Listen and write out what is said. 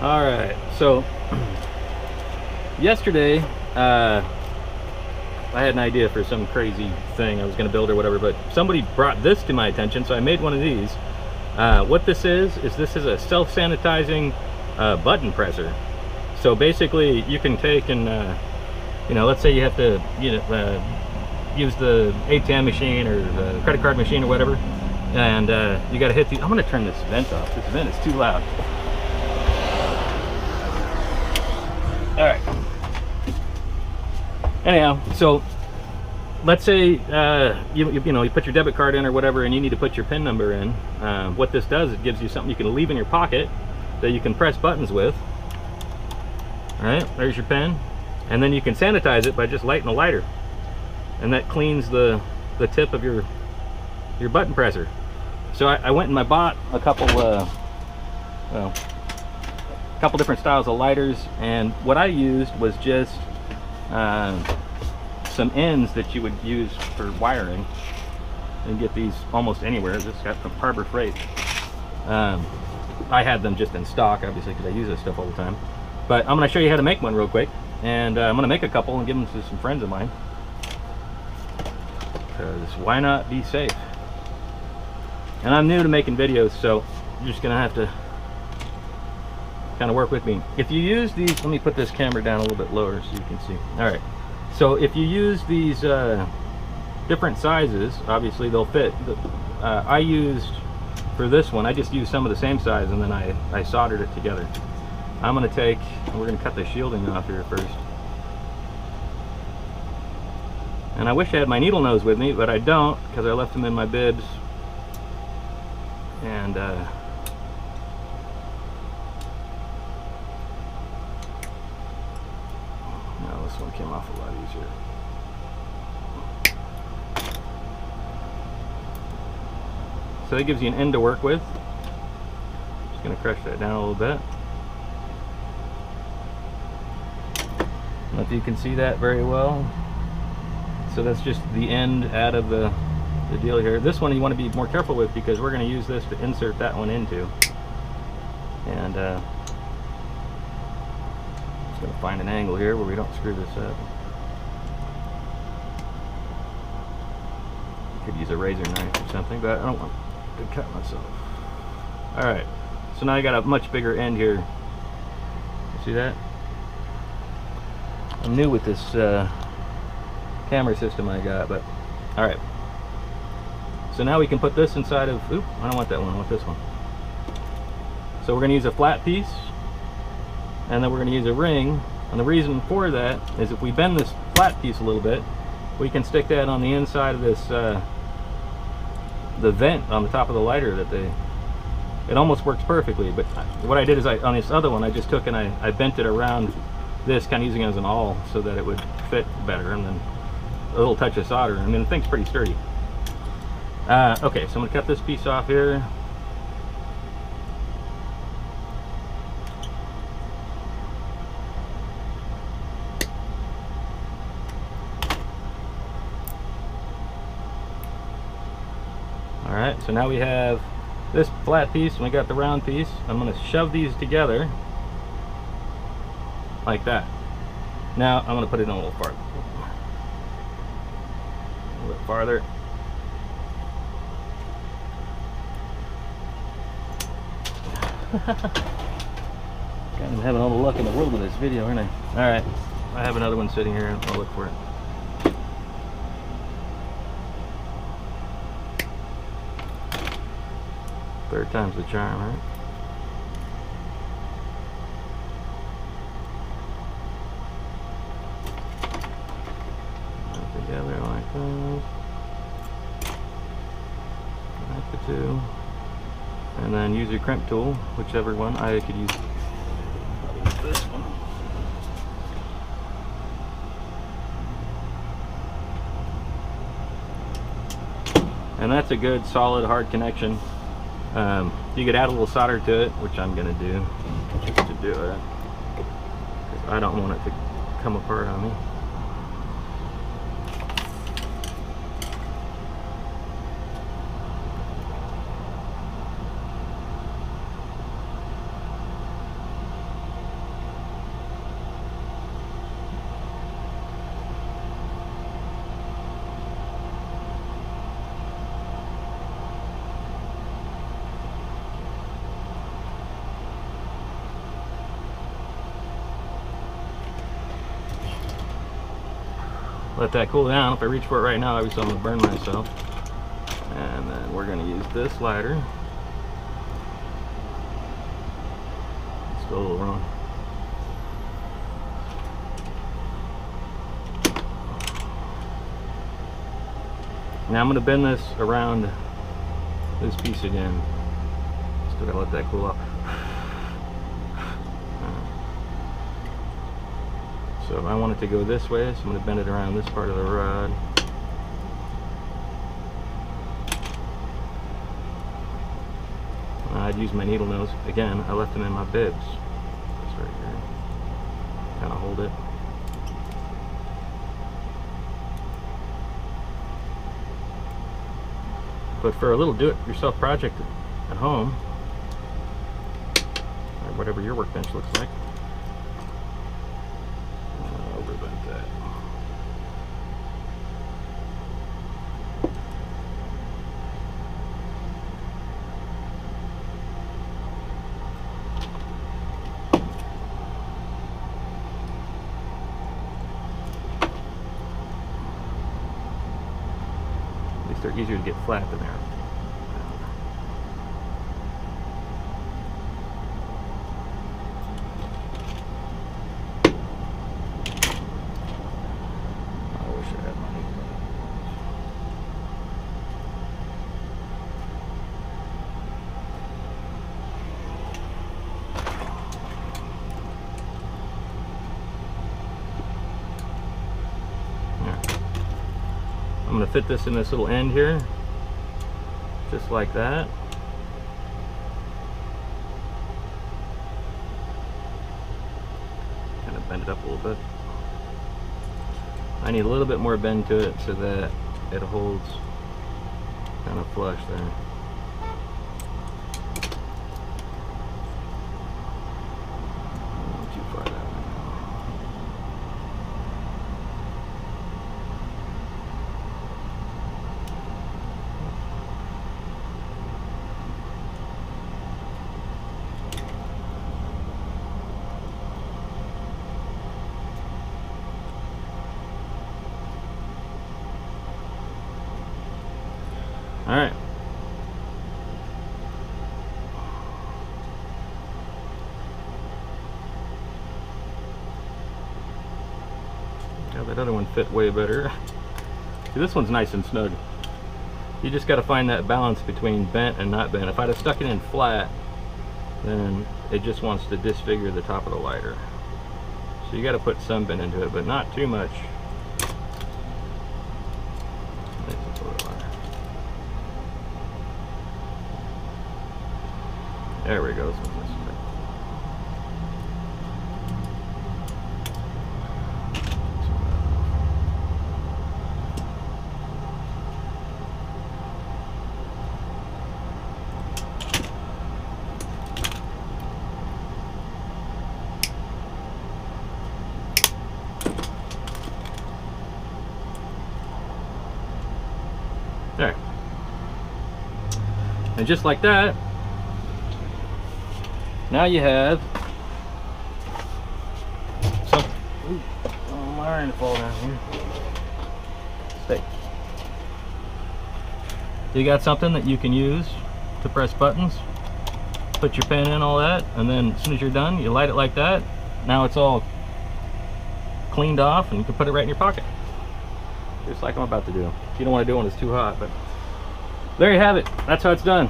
All right, so yesterday I had an idea for some crazy thing I was going to build or whatever, but somebody brought this to my attention, so I made one of these. What this is a self-sanitizing button presser. So basically you can take and let's say you have to use the ATM machine or the credit card machine or whatever, and you got to hit the, I'm going to turn this vent off. This vent is too loud. All right. Anyhow, so let's say you put your debit card in or whatever, and you need to put your PIN number in. What this does, it gives you something you can leave in your pocket that you can press buttons with. All right, there's your PIN, and then you can sanitize it by just lighting a lighter, and that cleans the tip of your button presser. So I went and I bought a couple different styles of lighters, and what I used was just some ends that you would use for wiring, and get these almost anywhere. This got from Harbor Freight. I had them just in stock, obviously, because I use this stuff all the time. But I'm going to show you how to make one real quick, and I'm going to make a couple and give them to some friends of mine, because why not be safe? And I'm new to making videos, so you're just going to have to kind of work with me. If you use these, let me put this camera down a little bit lower so you can see. All right, so if you use these different sizes, obviously they'll fit. I used, for this one, I just used some of the same size, and then I soldered it together. I'm going to take, we're going to cut the shielding off here first. And I wish I had my needle nose with me, but I don't, because I left them in my bibs. And no, this one came off a lot easier. So that gives you an end to work with. Just going to crush that down a little bit. I don't know if you can see that very well. So that's just the end out of the deal here. This one you want to be more careful with, because we're going to use this to insert that one into. And just going to find an angle here where we don't screw this up. Could use a razor knife or something, but I don't want to cut myself. Alright, so now I got a much bigger end here. You see that? I'm new with this camera system I got, but alright. So now we can put this inside of, oop, I don't want that one, I want this one. So we're going to use a flat piece, and then we're going to use a ring. And the reason for that is if we bend this flat piece a little bit, we can stick that on the inside of this, the vent on the top of the lighter that it almost works perfectly. But what I did is on this other one, I just took and I bent it around this, kind of using it as an awl so that it would fit better, and then a little touch of solder. I mean, the thing's pretty sturdy. Okay, so I'm going to cut this piece off here. Alright, so now we have this flat piece and we got the round piece. I'm going to shove these together like that. Now I'm going to put it in a little farther. A little bit farther. I'm having all the luck in the world with this video, aren't I? Alright, I have another one sitting here. I'll look for it. Third time's the charm, right? Together like this. Like the two. And then use your crimp tool, whichever one. I could use this one. And that's a good solid hard connection. You could add a little solder to it, which I'm going to do just to do it, because I don't want it to come apart on me. Let that cool down. If I reach for it right now, obviously I'm gonna burn myself. And then we're gonna use this lighter. Still a little wrong. Now I'm gonna bend this around this piece again. Still gotta let that cool off. So I want it to go this way, so I'm going to bend it around this part of the rod. I'd use my needle nose. Again, I left them in my bibs. Just right here. Kind of hold it. But for a little do-it-yourself project at home, or whatever your workbench looks like, they're easier to get flat than they are. I wish I had money. I'm going to fit this in this little end here, just like that. Kind of bend it up a little bit. I need a little bit more bend to it so that it holds kind of flush there. Not too far that way. All right. Yeah, that other one fit way better. See, this one's nice and snug. You just got to find that balance between bent and not bent. If I'd have stuck it in flat, then it just wants to disfigure the top of the lighter. So you got to put some bend into it, but not too much. There we go. There. And just like that, now you have some. Ooh, oh, my iron to fall down here. Stay. You got something that you can use to press buttons, put your pen in, all that, and then as soon as you're done, you light it like that. Now it's all cleaned off, and you can put it right in your pocket, just like I'm about to do. You don't want to do it when it's too hot, but there you have it. That's how it's done.